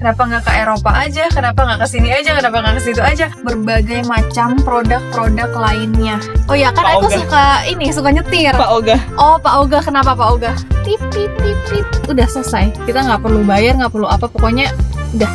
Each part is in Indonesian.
Kenapa nggak ke Eropa aja? Kenapa nggak ke sini aja? Kenapa nggak ke situ aja? Berbagai macam produk-produk lainnya. Oh ya kan, aku suka nyetir. Pak Oga. Oh, Pak Oga, kenapa Pak Oga? Tip tip tip tip. Udah selesai. Kita nggak perlu bayar, nggak perlu apa, pokoknya udah.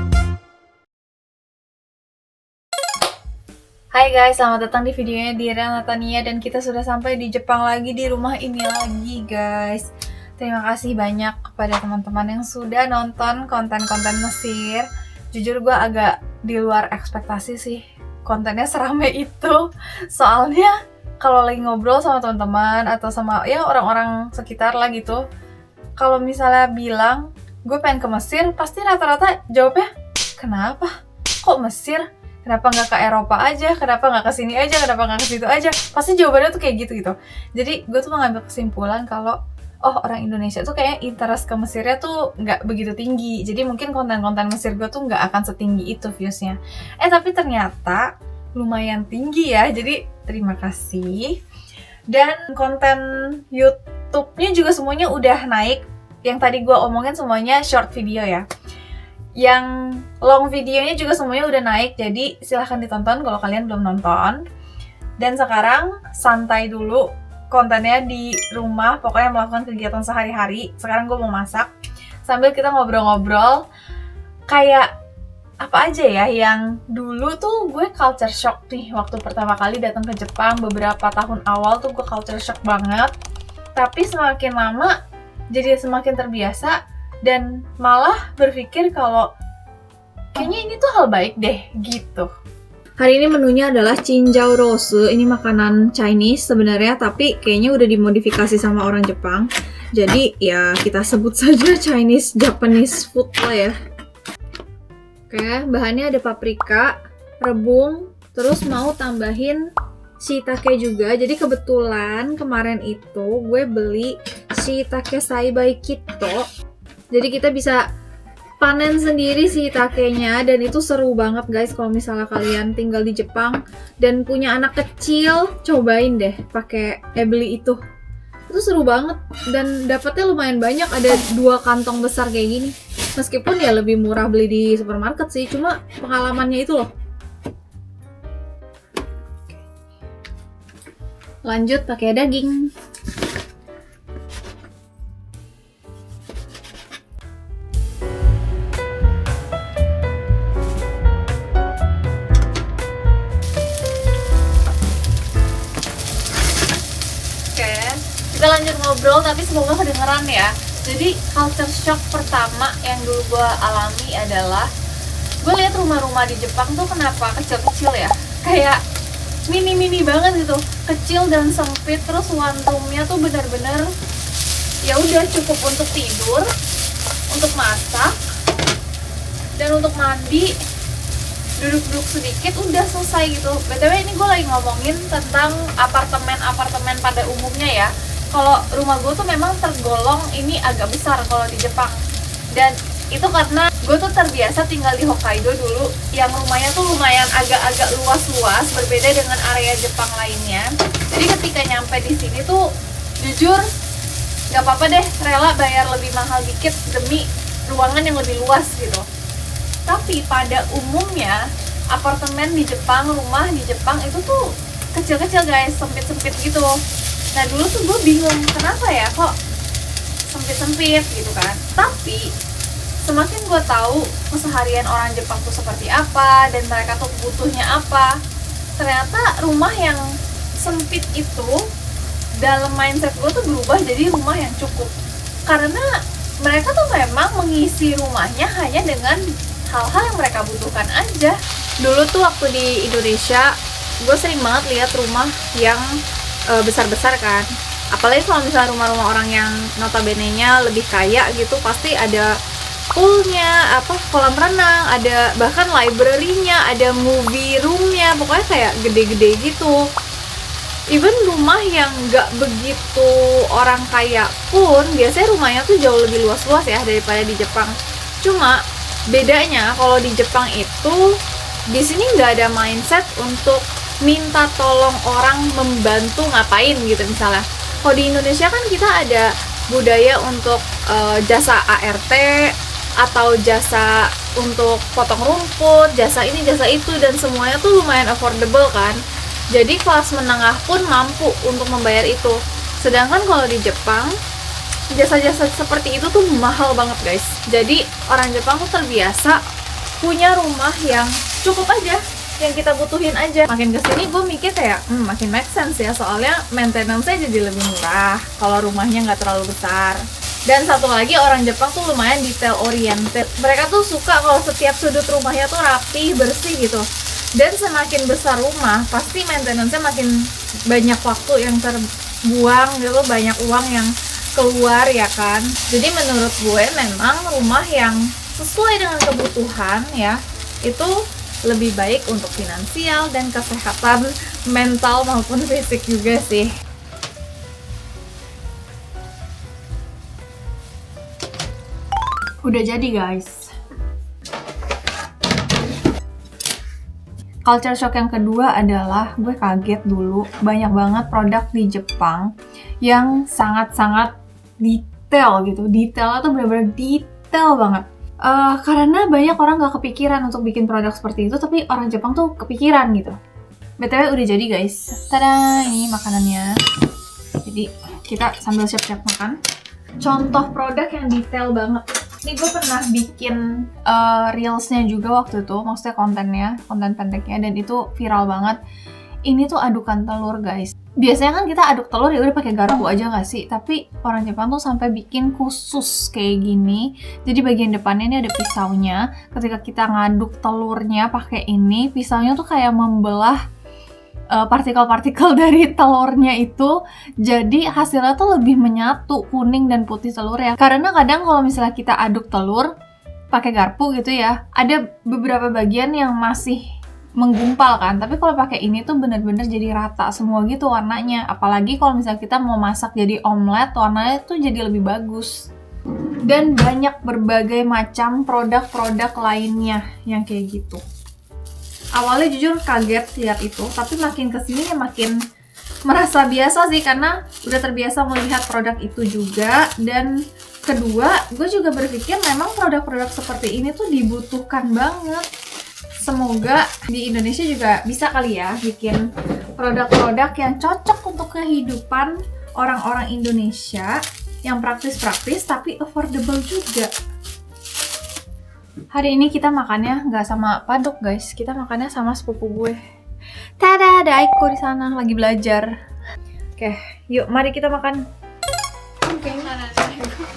Hai guys, selamat datang di videonya Dira Natania, dan kita sudah sampai di Jepang lagi, di rumah ini lagi guys. Terima kasih banyak kepada teman-teman yang sudah nonton konten-konten Mesir. Jujur gue agak di luar ekspektasi sih kontennya serame itu. Soalnya kalau lagi ngobrol sama teman-teman atau sama ya orang-orang sekitar lah gitu, kalau misalnya bilang gue pengen ke Mesir, pasti rata-rata jawabnya, kenapa? Kok Mesir? Kenapa nggak ke Eropa aja? Kenapa nggak ke sini aja? Kenapa nggak ke situ aja? Pasti jawabannya tuh kayak gitu. Jadi gue tuh mengambil kesimpulan kalau orang Indonesia tuh kayaknya interest ke Mesirnya tuh nggak begitu tinggi. Jadi mungkin konten-konten Mesir gue tuh nggak akan setinggi itu viewsnya. Tapi ternyata lumayan tinggi ya. Jadi terima kasih. Dan konten YouTube-nya juga semuanya udah naik. Yang tadi gue omongin semuanya short video ya. Yang long videonya juga semuanya udah naik, jadi silahkan ditonton kalau kalian belum nonton. Dan sekarang santai dulu kontennya di rumah, pokoknya melakukan kegiatan sehari-hari. Sekarang gue mau masak sambil kita ngobrol-ngobrol kayak apa aja ya yang dulu tuh gue culture shock nih waktu pertama kali datang ke Jepang. Beberapa tahun awal tuh gue culture shock banget, tapi semakin lama jadi semakin terbiasa dan malah berpikir kalau kayaknya ini tuh hal baik deh gitu. Hari ini menunya adalah Chinjau Rosu. Ini makanan Chinese sebenarnya, tapi kayaknya udah dimodifikasi sama orang Jepang. Jadi ya kita sebut saja Chinese Japanese food lah ya. Oke, bahannya ada paprika, rebung, terus mau tambahin shiitake juga. Jadi kebetulan kemarin itu gue beli shiitake saibai kito. Jadi kita bisa panen sendiri shiitake-nya, dan itu seru banget guys. Kalau misalnya kalian tinggal di Jepang dan punya anak kecil, cobain deh pakai beli itu. Itu seru banget dan dapatnya lumayan banyak, ada 2 kantong besar kayak gini. Meskipun ya lebih murah beli di supermarket sih, cuma pengalamannya itu loh. Lanjut pakai daging. Kita lanjut ngobrol, tapi semoga kedengeran ya. Jadi culture shock pertama yang dulu gue alami adalah gue lihat rumah-rumah di Jepang tuh kenapa kecil-kecil ya, kayak mini-mini banget gitu, kecil dan sempit. Terus one room-nya tuh benar-benar ya udah cukup untuk tidur, untuk masak, dan untuk mandi, duduk-duduk sedikit udah selesai gitu. BTW ini gue lagi ngomongin tentang apartemen pada umumnya ya. Kalau rumah gue tuh memang tergolong ini agak besar kalau di Jepang, dan itu karena gue tuh terbiasa tinggal di Hokkaido dulu yang rumahnya tuh lumayan agak-agak luas-luas, berbeda dengan area Jepang lainnya. Jadi ketika nyampe di sini tuh jujur nggak apa-apa deh, rela bayar lebih mahal dikit demi ruangan yang lebih luas gitu. Tapi pada umumnya apartemen di Jepang, rumah di Jepang itu tuh kecil-kecil guys, sempit-sempit gitu. Nah dulu tuh gue bingung kenapa ya kok sempit-sempit gitu kan. Tapi semakin gue tahu keseharian orang Jepang tuh seperti apa dan mereka tuh butuhnya apa, ternyata rumah yang sempit itu dalam mindset gue tuh berubah jadi rumah yang cukup. Karena mereka tuh memang mengisi rumahnya hanya dengan hal-hal yang mereka butuhkan aja. Dulu tuh waktu di Indonesia gue sering banget lihat rumah yang besar-besar kan, apalagi kalau misalnya rumah-rumah orang yang notabene-nya lebih kaya gitu, pasti ada poolnya, kolam renang, ada bahkan library-nya, ada movie room-nya, pokoknya kayak gede-gede gitu. Even rumah yang nggak begitu orang kaya pun biasanya rumahnya tuh jauh lebih luas-luas ya daripada di Jepang. Cuma bedanya kalau di Jepang itu, di sini nggak ada mindset untuk minta tolong orang membantu ngapain gitu misalnya. Kalau di Indonesia kan kita ada budaya untuk jasa ART atau jasa untuk potong rumput, jasa ini, jasa itu, dan semuanya tuh lumayan affordable kan. Jadi kelas menengah pun mampu untuk membayar itu. Sedangkan kalau di Jepang, jasa-jasa seperti itu tuh mahal banget guys. Jadi orang Jepang tuh terbiasa punya rumah yang cukup aja, yang kita butuhin aja. Makin kesini gue mikir kayak makin make sense ya, soalnya maintenance-nya jadi lebih murah kalau rumahnya nggak terlalu besar. Dan satu lagi, orang Jepang tuh lumayan detail oriented. Mereka tuh suka kalau setiap sudut rumahnya tuh rapi, bersih gitu. Dan semakin besar rumah, pasti maintenance-nya makin banyak waktu yang terbuang gitu, banyak uang yang keluar ya kan. Jadi menurut gue memang rumah yang sesuai dengan kebutuhan ya, itu lebih baik untuk finansial dan kesehatan mental maupun fisik juga sih. Udah jadi guys. Culture shock yang kedua adalah gue kaget dulu banyak banget produk di Jepang yang sangat-sangat detail gitu. Detailnya tuh bener-bener detail banget. Karena banyak orang gak kepikiran untuk bikin produk seperti itu, tapi orang Jepang tuh kepikiran gitu. BTW udah jadi guys. Tada, ini makanannya. Jadi kita sambil siap-siap makan. Contoh produk yang detail banget. Ini gue pernah bikin reelsnya juga waktu itu, maksudnya konten pendeknya, dan itu viral banget. Ini tuh adukan telur guys. Biasanya kan kita aduk telur ya udah pakai garpu aja nggak sih? Tapi orang Jepang tuh sampai bikin khusus kayak gini. Jadi bagian depannya ini ada pisaunya. Ketika kita ngaduk telurnya pakai ini, pisaunya tuh kayak membelah partikel-partikel dari telurnya itu, jadi hasilnya tuh lebih menyatu kuning dan putih telurnya. Karena kadang kalau misalnya kita aduk telur pakai garpu gitu ya, ada beberapa bagian yang masih menggumpal kan, tapi kalau pakai ini tuh bener-bener jadi rata semua gitu warnanya. Apalagi kalau misalnya kita mau masak jadi omelet, warnanya tuh jadi lebih bagus. Dan banyak berbagai macam produk-produk lainnya yang kayak gitu. Awalnya jujur kaget lihat itu, tapi makin kesini ya makin merasa biasa sih, karena udah terbiasa melihat produk itu juga. Dan kedua, gue juga berpikir memang produk-produk seperti ini tuh dibutuhkan banget. Semoga di Indonesia juga bisa kali ya bikin produk-produk yang cocok untuk kehidupan orang-orang Indonesia, yang praktis-praktis tapi affordable juga. Hari ini kita makannya nggak sama Paduk guys, kita makannya sama sepupu gue. Tada, ada Aiko di sana lagi belajar. Oke, yuk mari kita makan. Oke, mana Aiko?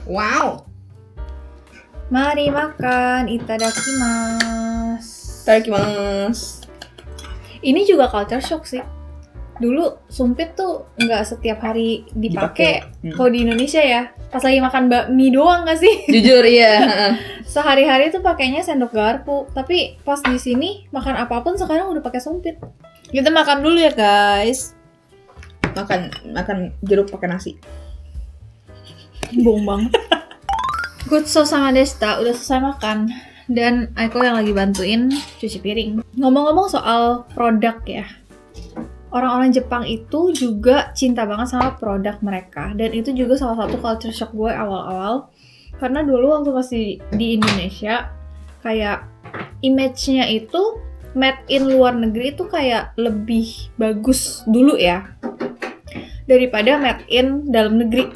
Wow. Mari makan, itadakimasu. Itadakimasu. Ini juga culture shock sih. Dulu sumpit tuh nggak setiap hari dipakai. Kalau di Indonesia ya, pas lagi makan bakmi doang nggak sih? Jujur iya. Sehari-hari tuh pakainya sendok garpu. Tapi pas di sini makan apapun sekarang udah pakai sumpit. Kita makan dulu ya guys. Makan jeruk pakai nasi. Bohong banget. Gutso sama Desta udah selesai makan. Dan Aiko yang lagi bantuin cuci piring. Ngomong-ngomong soal produk ya, orang-orang Jepang itu juga cinta banget sama produk mereka. Dan itu juga salah satu culture shock gue awal-awal. Karena dulu waktu masih di Indonesia, kayak image-nya itu made in luar negeri itu kayak lebih bagus dulu ya, daripada made in dalam negeri.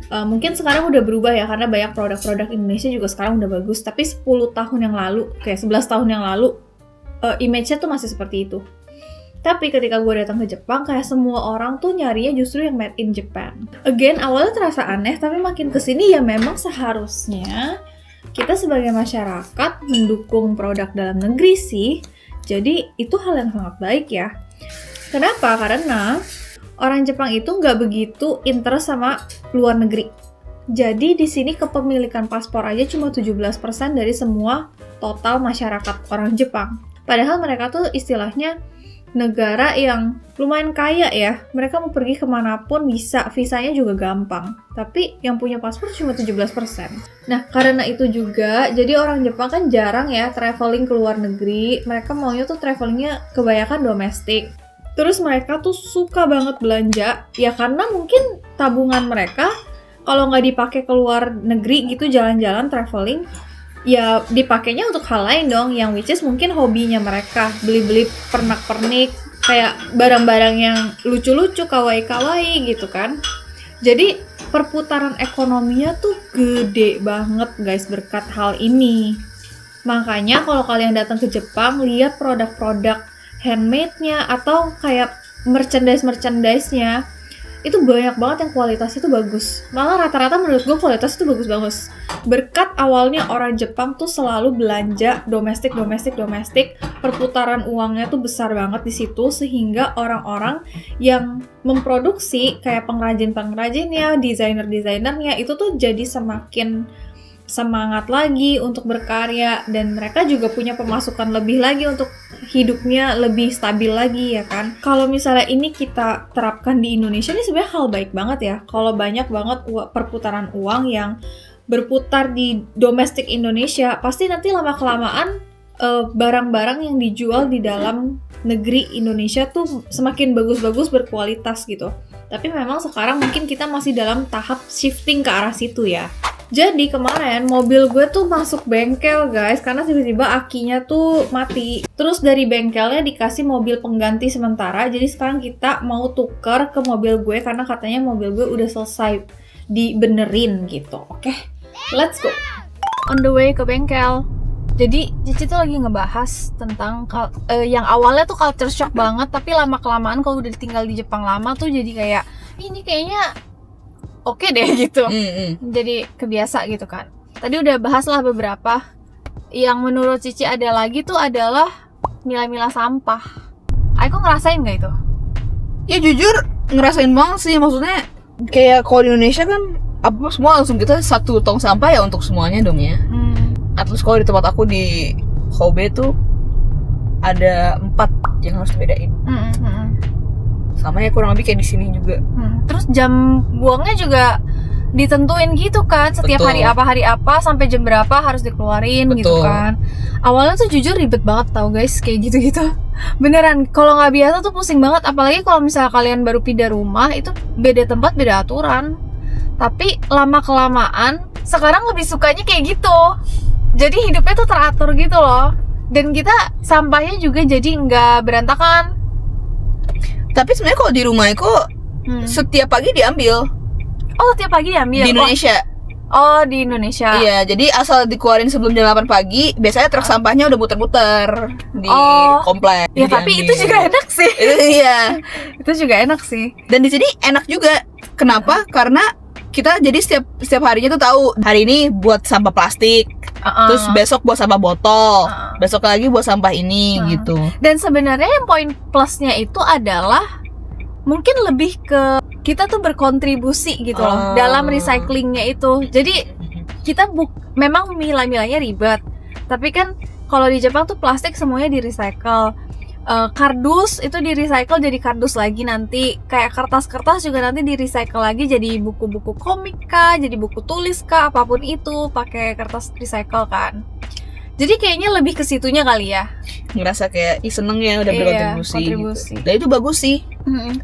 Mungkin sekarang udah berubah ya, karena banyak produk-produk Indonesia juga sekarang udah bagus. Tapi 10 tahun yang lalu, kayak 11 tahun yang lalu, image-nya tuh masih seperti itu. Tapi ketika gue datang ke Jepang, kayak semua orang tuh nyarinya justru yang made in Japan. Again, awalnya terasa aneh, tapi makin kesini ya memang seharusnya kita sebagai masyarakat mendukung produk dalam negeri sih. Jadi itu hal yang sangat baik ya. Kenapa? Karena orang Jepang itu nggak begitu interest sama luar negeri. Jadi di sini kepemilikan paspor aja cuma 17% dari semua total masyarakat orang Jepang. Padahal mereka tuh istilahnya negara yang lumayan kaya ya. Mereka mau pergi kemanapun bisa, visanya juga gampang. Tapi yang punya paspor cuma 17%. Nah, karena itu juga, jadi orang Jepang kan jarang ya traveling ke luar negeri. Mereka maunya tuh travelingnya kebanyakan domestik. Terus mereka tuh suka banget belanja, ya karena mungkin tabungan mereka kalau nggak dipakai keluar negeri gitu jalan-jalan traveling, ya dipakainya untuk hal lain dong, yang which is mungkin hobinya mereka, beli-beli pernak-pernik kayak barang-barang yang lucu-lucu, kawaii-kawaii gitu kan. Jadi perputaran ekonominya tuh gede banget guys berkat hal ini. Makanya kalau kalian datang ke Jepang, lihat produk-produk handmade-nya atau kayak merchandise-nya, itu banyak banget yang kualitasnya tuh bagus. Malah rata-rata menurut gue kualitas itu bagus-bagus. Berkat awalnya orang Jepang tuh selalu belanja domestik, perputaran uangnya tuh besar banget di situ, sehingga orang-orang yang memproduksi kayak pengrajin-pengrajinnya, desainer-desainernya itu tuh jadi semakin semangat lagi untuk berkarya, dan mereka juga punya pemasukan lebih lagi untuk hidupnya lebih stabil lagi ya kan. Kalau misalnya ini kita terapkan di Indonesia, ini sebenarnya hal baik banget ya. Kalau banyak banget perputaran uang yang berputar di domestik Indonesia, pasti nanti lama-kelamaan barang-barang yang dijual di dalam negeri Indonesia tuh semakin bagus-bagus, berkualitas gitu. Tapi memang sekarang mungkin kita masih dalam tahap shifting ke arah situ ya. Jadi kemarin mobil gue tuh masuk bengkel guys, karena tiba-tiba akinya tuh mati. Terus dari bengkelnya dikasih mobil pengganti sementara, jadi sekarang kita mau tuker ke mobil gue karena katanya mobil gue udah selesai dibenerin gitu. Oke, let's go. On the way ke bengkel. Jadi Cici tuh lagi ngebahas tentang yang awalnya tuh culture shock banget, tapi lama-kelamaan kalau udah tinggal di Jepang lama tuh jadi kayak ini kayaknya oke deh gitu. Jadi kebiasa gitu kan. Tadi udah bahas lah beberapa. Yang menurut Cici ada lagi tuh adalah milah-milah sampah. Aku ngerasain gak itu? Ya jujur ngerasain banget sih. Maksudnya kayak kalau di Indonesia kan apa semua langsung kita satu tong sampah ya untuk semuanya dong ya. At least kalau di tempat aku di Kobe tuh ada 4 yang harus dibedain. Sama ya kurang lebih kayak di sini juga. Terus jam buangnya juga ditentuin gitu kan, setiap hari apa sampai jam berapa harus dikeluarin. Betul. Gitu kan. Awalnya tuh jujur ribet banget tau guys, kayak gitu-gitu. Beneran, kalau nggak biasa tuh pusing banget, apalagi kalau misalnya kalian baru pindah rumah, itu beda tempat, beda aturan. Tapi lama-kelamaan sekarang lebih sukanya kayak gitu. Jadi hidupnya tuh teratur gitu loh. Dan kita sampahnya juga jadi nggak berantakan. Tapi sebenarnya kalau di rumah aku setiap pagi diambil. Oh, setiap pagi diambil? Di Indonesia. Oh, di Indonesia. Iya, jadi asal dikeluarin sebelum jam 8 pagi, biasanya truk sampahnya udah muter-muter di komplek. Ya, tapi itu juga enak sih. Iya. Itu juga enak sih. Dan di sini enak juga. Kenapa? Karena kita jadi setiap harinya tuh tahu hari ini buat sampah plastik. Terus besok buat sampah botol, besok lagi buat sampah ini gitu. Dan sebenarnya yang poin plusnya itu adalah mungkin lebih ke kita tuh berkontribusi gitu loh dalam recyclingnya itu. Jadi kita memang milah-milahnya ribet, tapi kan kalau di Jepang tuh plastik semuanya di recycle. Kardus itu di recycle jadi kardus lagi nanti, kayak kertas-kertas juga nanti di recycle lagi jadi buku-buku komik kah, jadi buku tulis kah, apapun itu pakai kertas recycle kan. Jadi kayaknya lebih ke situnya kali ya. Ngerasa kayak seneng ya udah berkontribusi. Gitu. Dan itu bagus sih.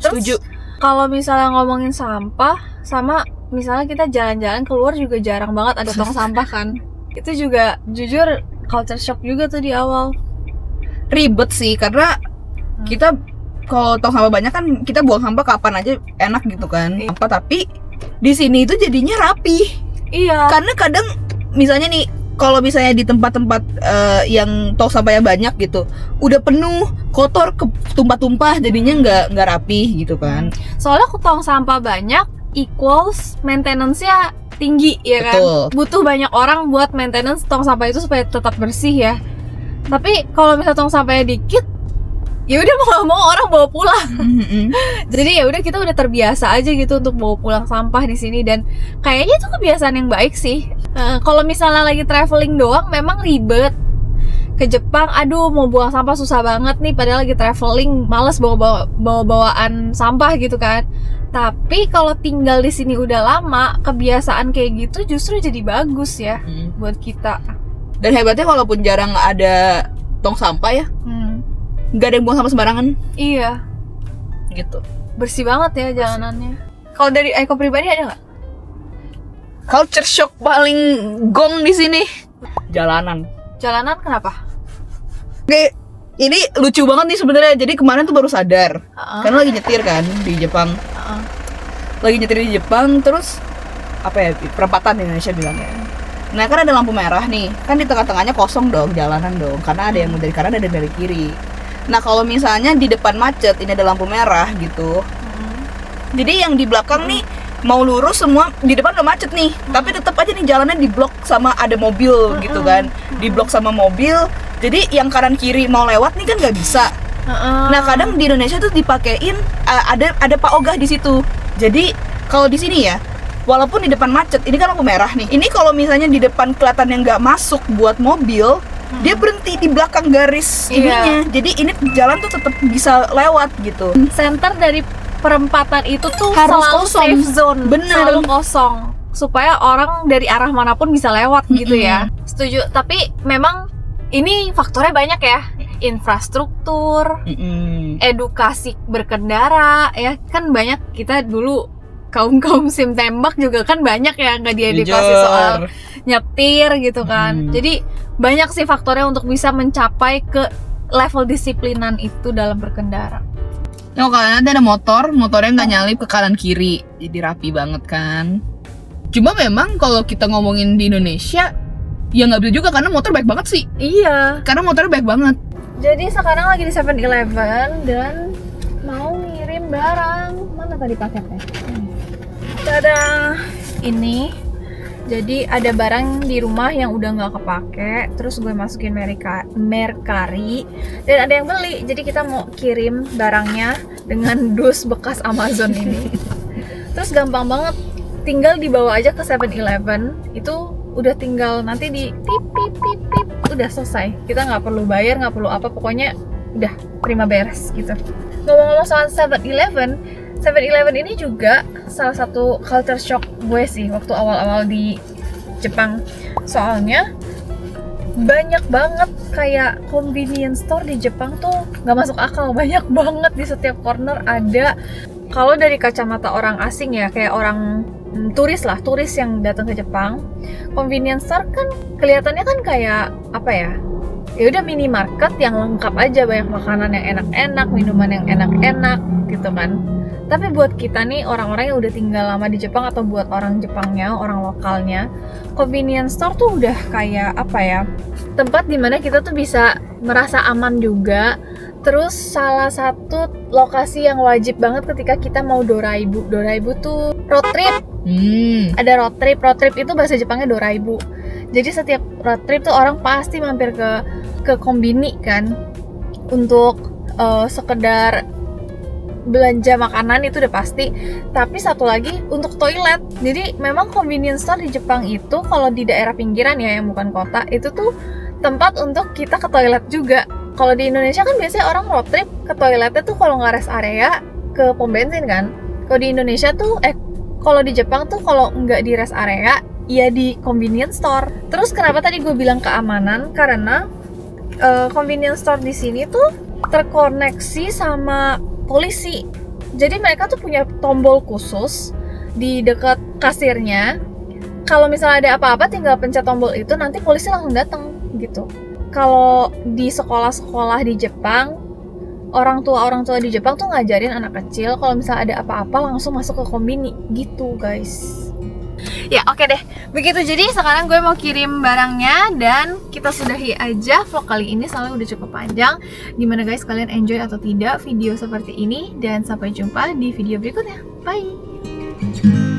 Setuju. Kalau misalnya ngomongin sampah, sama misalnya kita jalan-jalan keluar juga jarang banget ada tong sampah kan. Itu juga jujur culture shock juga tuh di awal. Ribet sih karena kita kalau tong sampah banyak kan kita buang sampah kapan aja enak gitu kan. Tapi di sini itu jadinya rapi. Iya. Karena kadang misalnya nih kalau misalnya di tempat-tempat yang tong sampahnya banyak gitu, udah penuh, kotor, tumpah-tumpah, jadinya nggak rapi gitu kan. Soalnya tong sampah banyak equals maintenance-nya tinggi ya kan. Betul. Butuh banyak orang buat maintenance tong sampah itu supaya tetap bersih ya. Tapi kalau misalnya tong sampahnya dikit, ya udah mau nggak mau orang bawa pulang. Jadi ya udah kita udah terbiasa aja gitu untuk bawa pulang sampah di sini, dan kayaknya itu kebiasaan yang baik sih. Kalau misalnya lagi traveling doang memang ribet. Ke Jepang, aduh mau buang sampah susah banget nih, padahal lagi traveling males bawa-bawaan sampah gitu kan. Tapi kalau tinggal di sini udah lama, kebiasaan kayak gitu justru jadi bagus ya buat kita. Dan hebatnya walaupun jarang ada tong sampah ya, nggak ada yang buang sampah sembarangan. Iya. Gitu. Bersih banget ya jalanannya. Kalau dari Eko pribadi ada nggak? culture shock paling gong di sini. Jalanan. Jalanan kenapa? Oke, ini lucu banget nih sebenarnya. Jadi kemarin tuh baru sadar. Karena lagi nyetir kan di Jepang. Lagi nyetir di Jepang, terus apa ya, perempatan di Indonesia bilangnya. Nah kan ada lampu merah nih, kan di tengah-tengahnya kosong dong, jalanan dong, karena ada yang dari kanan ada dari kiri. Nah kalau misalnya di depan macet, ini ada lampu merah gitu. Jadi yang di belakang nih mau lurus semua, di depan udah macet nih, tapi tetap aja nih jalannya diblok sama ada mobil gitu kan, diblok sama mobil. Jadi yang kanan kiri mau lewat nih kan nggak bisa. Nah kadang di Indonesia tuh dipakein ada Pak Ogah di situ. Jadi kalau di sini ya, walaupun di depan macet, ini kan lampu merah nih. Ini kalau misalnya di depan kelihatan yang nggak masuk buat mobil, dia berhenti di belakang garis ininya. Jadi ini jalan tuh tetap bisa lewat gitu. Center dari perempatan itu tuh Harus selalu kosong. safe zone, Bener. selalu kosong supaya orang dari arah manapun bisa lewat gitu ya. Setuju. Tapi memang ini faktornya banyak ya. Infrastruktur, edukasi berkendara, ya kan banyak. Kita dulu kaum sim tembak juga kan banyak ya nggak diedukasi soal nyetir gitu kan. Jadi banyak sih faktornya untuk bisa mencapai ke level disiplinan itu dalam berkendara. Nah kalian ada motornya nggak nyalip ke kanan kiri, jadi rapi banget kan. Cuma memang kalau kita ngomongin di Indonesia, ya nggak bisa juga karena motor baik banget sih. Iya. Karena motornya baik banget. Jadi sekarang lagi di 7-Eleven dan mau ngirim barang. Mana tadi paketnya? Tada, ini. Jadi ada barang di rumah yang udah nggak kepake, terus gue masukin Mercari dan ada yang beli. Jadi kita mau kirim barangnya dengan dus bekas Amazon ini. Terus gampang banget, tinggal dibawa aja ke 7-Eleven. Itu udah tinggal nanti di pip pip pip pip, udah selesai. Kita nggak perlu bayar, nggak perlu apa, pokoknya udah terima beres gitu. Ngomong-ngomong soal 7-Eleven ini juga salah satu culture shock gue sih waktu awal-awal di Jepang. Soalnya banyak banget kayak convenience store di Jepang tuh nggak masuk akal. Banyak banget di setiap corner ada. Kalau dari kacamata orang asing ya, kayak orang turis yang datang ke Jepang, convenience store kan kelihatannya kan kayak apa ya? Ya udah minimarket yang lengkap aja, banyak makanan yang enak-enak, minuman yang enak-enak gitu kan. Tapi buat kita nih orang-orang yang udah tinggal lama di Jepang atau buat orang Jepangnya, orang lokalnya, convenience store tuh udah kayak apa ya? Tempat dimana kita tuh bisa merasa aman juga. Terus salah satu lokasi yang wajib banget ketika kita mau doraibu. Doraibu tuh road trip. Ada road trip itu bahasa Jepangnya doraibu. Jadi setiap road trip tuh orang pasti mampir ke kombini kan untuk sekedar belanja makanan, itu udah pasti. Tapi satu lagi untuk toilet. Jadi memang convenience store di Jepang itu kalau di daerah pinggiran ya yang bukan kota, itu tuh tempat untuk kita ke toilet juga. Kalau di Indonesia kan biasanya orang road trip ke toiletnya tuh kalau nggak rest area ke pom bensin kan. Kalau di Indonesia tuh kalau di Jepang tuh kalau nggak di rest area ya di convenience store. Terus kenapa tadi gue bilang keamanan? Karena convenience store di sini tuh terkoneksi sama polisi. Jadi mereka tuh punya tombol khusus di dekat kasirnya. Kalau misalnya ada apa-apa tinggal pencet tombol itu, nanti polisi langsung datang gitu. Kalau di sekolah-sekolah di Jepang, orang tua di Jepang tuh ngajarin anak kecil kalau misalnya ada apa-apa langsung masuk ke kombini gitu guys. Ya oke deh, begitu. Jadi sekarang gue mau kirim barangnya dan kita sudahi aja vlog kali ini, soalnya udah cukup panjang. Gimana guys, kalian enjoy atau tidak video seperti ini? Dan sampai jumpa di video berikutnya. Bye.